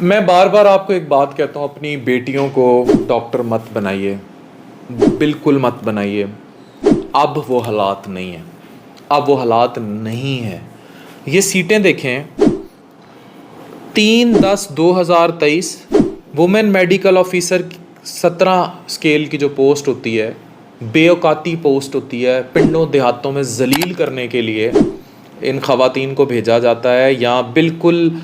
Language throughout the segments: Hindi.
मैं बार बार आपको एक बात कहता हूँ, अपनी बेटियों को डॉक्टर मत बनाइए, बिल्कुल मत बनाइए। अब वो हालात नहीं है, अब वो हालात नहीं है। ये सीटें देखें, 3/10/2023 वुमेन मेडिकल ऑफिसर 17 स्केल की जो पोस्ट होती है, बेऔकाती पोस्ट होती है, पिंडों देहातों में जलील करने के लिए इन ख़वातीन को भेजा जाता है। या बिल्कुल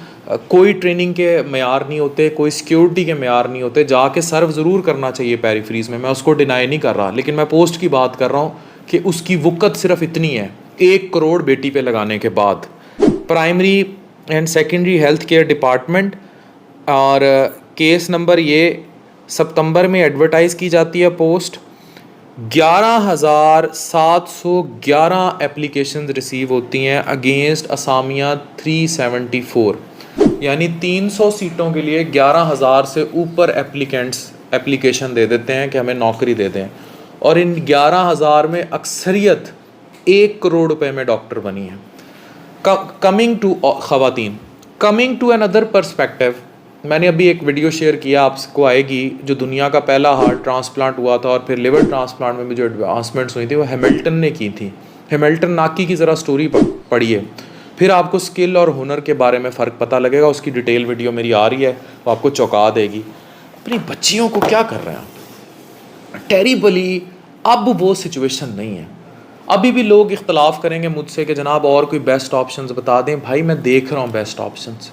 कोई ट्रेनिंग के मेयार नहीं होते, कोई सिक्योरिटी के मेयार नहीं होते। जाके सर्व ज़रूर करना चाहिए पेरीफ्रीज़ में, मैं उसको डिनाई नहीं कर रहा, लेकिन मैं पोस्ट की बात कर रहा हूँ कि उसकी वक़्त सिर्फ इतनी है, 1 करोड़ बेटी पे लगाने के बाद। Primary and secondary health care department, और केस नंबर ये सितंबर में एडवर्टाइज़ की जाती है पोस्ट। 11,711 एप्लीकेशन रिसीव होती हैं अगेंस्ट असामिया 374, यानी 300 सीटों के लिए 11,000 से ऊपर एप्लीकेशन दे देते हैं कि हमें नौकरी दे दें। और इन 11,000 में अक्सरियत 1 करोड़ रुपए में डॉक्टर बनी है। कमिंग टू ख़वातीन, कमिंग टू अनदर पर्सपेक्टिव, मैंने अभी एक वीडियो शेयर किया, आपको आएगी, जो दुनिया का पहला हार्ट ट्रांसप्लांट हुआ था और फिर लिवर ट्रांसप्लांट में भी जो एडवांसमेंट्स हुई थी वो हैमिल्टन ने की थी। हैमिल्टन नाकी की ज़रा स्टोरी पढ़िए, फिर आपको स्किल और हुनर के बारे में फ़र्क पता लगेगा। उसकी डिटेल वीडियो मेरी आ रही है, वो आपको चौंका देगी। अपनी बच्चियों को क्या कर रहे हैं आप, टेरिबली। अब वो सिचुएशन नहीं है। अभी भी लोग इख्तलाफ करेंगे मुझसे कि जनाब और कोई बेस्ट ऑप्शंस बता दें। भाई मैं देख रहा हूँ best options.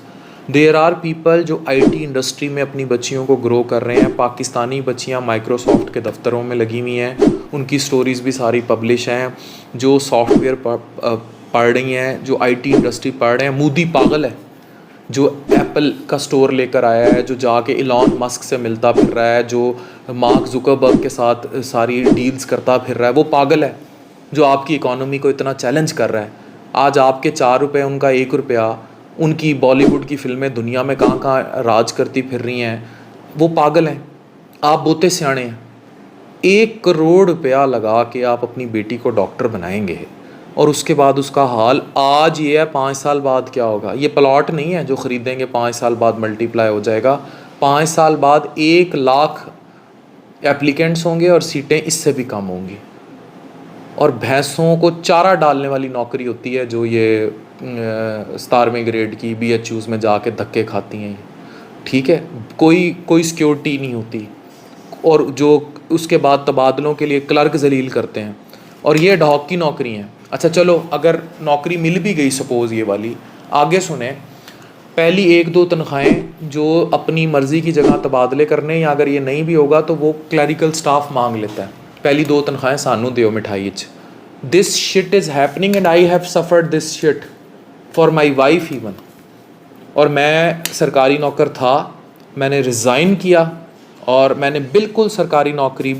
There are people जो आईटी इंडस्ट्री में अपनी बच्चियों को ग्रो कर रहे हैं। पाकिस्तानी बच्चियाँ माइक्रोसॉफ्ट के दफ्तरों में लगी हुई हैं, उनकी स्टोरीज़ भी सारी पब्लिश हैं। जो सॉफ्टवेयर पढ़ रही हैं, जो आईटी इंडस्ट्री पढ़ रहे हैं। मोदी पागल है जो एप्पल का स्टोर लेकर आया है, जो जाके इलॉन मस्क से मिलता फिर रहा है, जो मार्क जुकरबर्ग के साथ सारी डील्स करता फिर रहा है, वो पागल है जो आपकी इकोनॉमी को इतना चैलेंज कर रहा है। आज आपके 4 रुपये, उनका 1 रुपया, उनकी बॉलीवुड की फिल्में दुनिया में कहाँ कहाँ राज करती फिर रही हैं। वो पागल हैं, आप बहुते सियाणे हैं। 1 करोड़ रुपया लगा के आप अपनी बेटी को डॉक्टर बनाएंगे और उसके बाद उसका हाल आज ये है, 5 साल बाद क्या होगा। ये प्लॉट नहीं है जो ख़रीदेंगे 5 साल बाद मल्टीप्लाई हो जाएगा। 5 साल बाद 1 लाख एप्लीकेंट्स होंगे और सीटें इससे भी कम होंगी। और भैंसों को चारा डालने वाली नौकरी होती है जो ये 17वें ग्रेड की BHUs में जाके धक्के खाती हैं। ठीक है, कोई सिक्योरिटी नहीं होती, और जो उसके बाद तबादलों के लिए क्लर्क जलील करते हैं, और ये डॉक की नौकरी हैं। अच्छा चलो, अगर नौकरी मिल भी गई सपोज़ ये वाली, आगे सुने, पहली 1-2 तनख्वाहें जो अपनी मर्ज़ी की जगह तबादले करने, या अगर ये नहीं भी होगा तो वो क्लरिकल स्टाफ मांग लेता है, पहली 2 तनख्वाहें सानू दियो मिठाई च। This shit is happening and I have suffered this shit for my wife even. और मैं सरकारी नौकर था, मैंने रिज़ाइन किया और मैंने बिल्कुल सरकारी नौकरी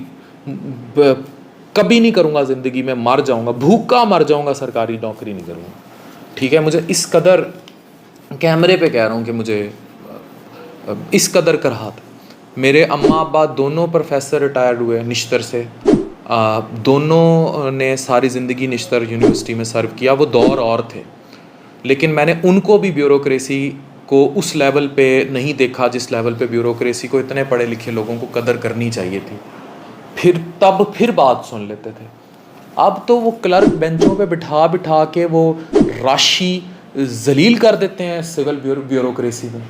कभी नहीं करूँगा ज़िंदगी में, मर जाऊँगा, भूखा मर जाऊँगा, सरकारी नौकरी नहीं करूँगा। ठीक है, मुझे इस कदर, कैमरे पे कह रहा हूँ कि मुझे इस कदर कराहत। मेरे अम्मा अब्बा दोनों प्रोफेसर रिटायर्ड हुए निश्तर से, दोनों ने सारी ज़िंदगी निश्तर यूनिवर्सिटी में सर्व किया। वो दौर और थे, लेकिन मैंने उनको भी ब्यूरोक्रेसी को उस लेवल पे नहीं देखा जिस लेवल पे ब्यूरोक्रेसी को इतने पढ़े लिखे लोगों को कदर करनी चाहिए थी। फिर बात सुन लेते थे। अब तो वो क्लर्क बेंचों पे बिठा बिठा के वो राशि जलील कर देते हैं सिविल ब्यूरोक्रेसी में,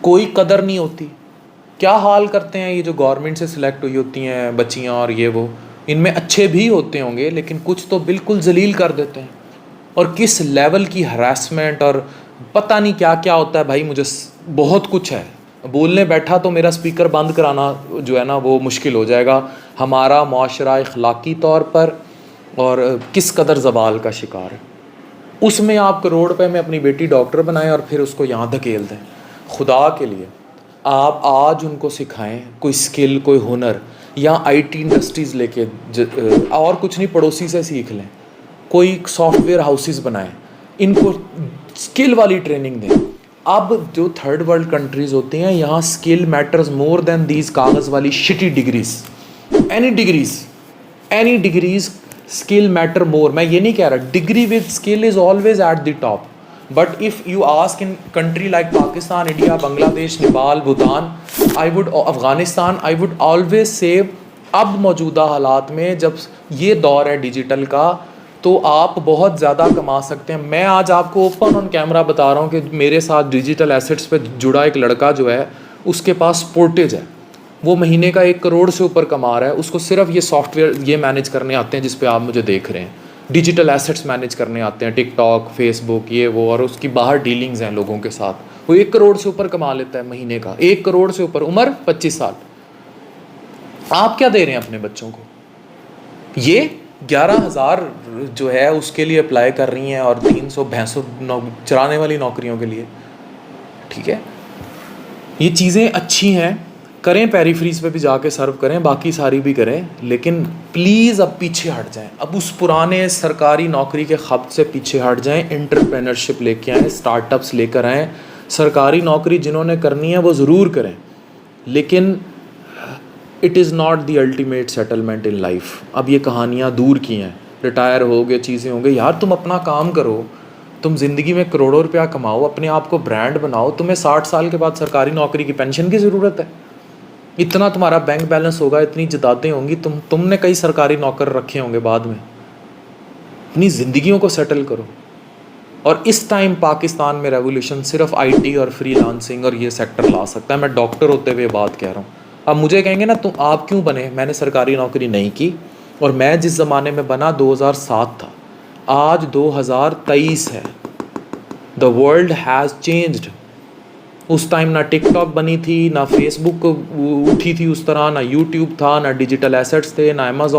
कोई कदर नहीं होती। क्या हाल करते हैं ये जो गवर्नमेंट से सिलेक्ट हुई होती हैं बच्चियाँ और ये वो, इनमें अच्छे भी होते होंगे लेकिन कुछ तो बिल्कुल जलील कर देते हैं। और किस लेवल की हरासमेंट और पता नहीं क्या क्या होता है। भाई मुझे बहुत कुछ है, बोलने बैठा तो मेरा स्पीकर बंद कराना जो है ना वो मुश्किल हो जाएगा। हमारा मुआशरा अखलाकी तौर पर और किस कदर ज़वाल का शिकार है। उसमें आप करोड़ रुपए में अपनी बेटी डॉक्टर बनाएं और फिर उसको यहाँ धकेल दें। खुदा के लिए आप आज उनको सिखाएं कोई स्किल, कोई हुनर, या आईटी इंडस्ट्रीज़ लेके और कुछ नहीं, पड़ोसी से सीख लें, कोई सॉफ्टवेयर हाउसेस बनाएं, इनको स्किल वाली ट्रेनिंग दें। अब जो थर्ड वर्ल्ड कंट्रीज़ होती हैं, यहाँ skill matters more than these कागज़ वाली shitty degrees. Any degrees, skill matter more. मैं ये नहीं कह रहा, degree with skill is always at the top, but if you ask in country like Pakistan, India, Bangladesh, Nepal, Bhutan, Afghanistan, I would always say अब मौजूदा हालात में जब ये दौर है डिजिटल का, तो आप बहुत ज़्यादा कमा सकते हैं। मैं आज आपको ओपन ऑन कैमरा बता रहा हूँ कि मेरे साथ डिजिटल एसेट्स पे जुड़ा एक लड़का जो है, उसके पास पोर्टेज है, वो महीने का 1 करोड़ से ऊपर कमा रहा है। उसको सिर्फ ये सॉफ्टवेयर ये मैनेज करने आते हैं जिस पे आप मुझे देख रहे हैं, डिजिटल एसेट्स मैनेज करने आते हैं, टिकटॉक, फेसबुक, ये वो, और उसकी बाहर डीलिंग्स हैं लोगों के साथ। वो 1 करोड़ से ऊपर कमा लेता है महीने का, 1 करोड़ से ऊपर, उम्र 25 साल। आप क्या दे रहे हैं अपने बच्चों को? ये 11,000 जो है उसके लिए अप्लाई कर रही हैं, और 300 भैंसों चराने वाली नौकरियों के लिए। ठीक है, ये चीज़ें अच्छी हैं, करें, पेरीफ्रीज पे भी जाके सर्व करें, बाकी सारी भी करें, लेकिन प्लीज़ अब पीछे हट जाएं। अब उस पुराने सरकारी नौकरी के ख़ब्त से पीछे हट जाएं, एंटरप्रेन्योरशिप लेके आएँ, स्टार्टअप्स लेकर आएँ। सरकारी नौकरी जिन्होंने करनी है वो ज़रूर करें, लेकिन it is not the ultimate settlement in life. अब ये कहानियाँ दूर की हैं, रिटायर हो गए, चीज़ें होंगे। यार तुम अपना काम करो, तुम ज़िंदगी में करोड़ों रुपया कमाओ, अपने आप को ब्रांड बनाओ। तुम्हें 60 साल के बाद सरकारी नौकरी की पेंशन की ज़रूरत है? इतना तुम्हारा बैंक बैलेंस होगा, इतनी जदादें होंगी, तुमने कई सरकारी नौकर रखे होंगे बाद में। अपनी ज़िंदगियों को सेटल करो। और इस टाइम पाकिस्तान में रेवोल्यूशन सिर्फ आईटी और फ्रीलांसिंग और ये सेक्टर ला सकता है। मैं डॉक्टर होते हुए बात कह रहा हूँ। अब मुझे कहेंगे ना तुम आप क्यों बने, मैंने सरकारी नौकरी नहीं की, और मैं जिस ज़माने में बना 2007 था, आज 2023 है। The world has changed. उस टाइम ना टिकटॉक बनी थी, ना फेसबुक उठी थी उस तरह, ना यूट्यूब था, ना डिजिटल एसेट्स थे, ना अमेज़ॉन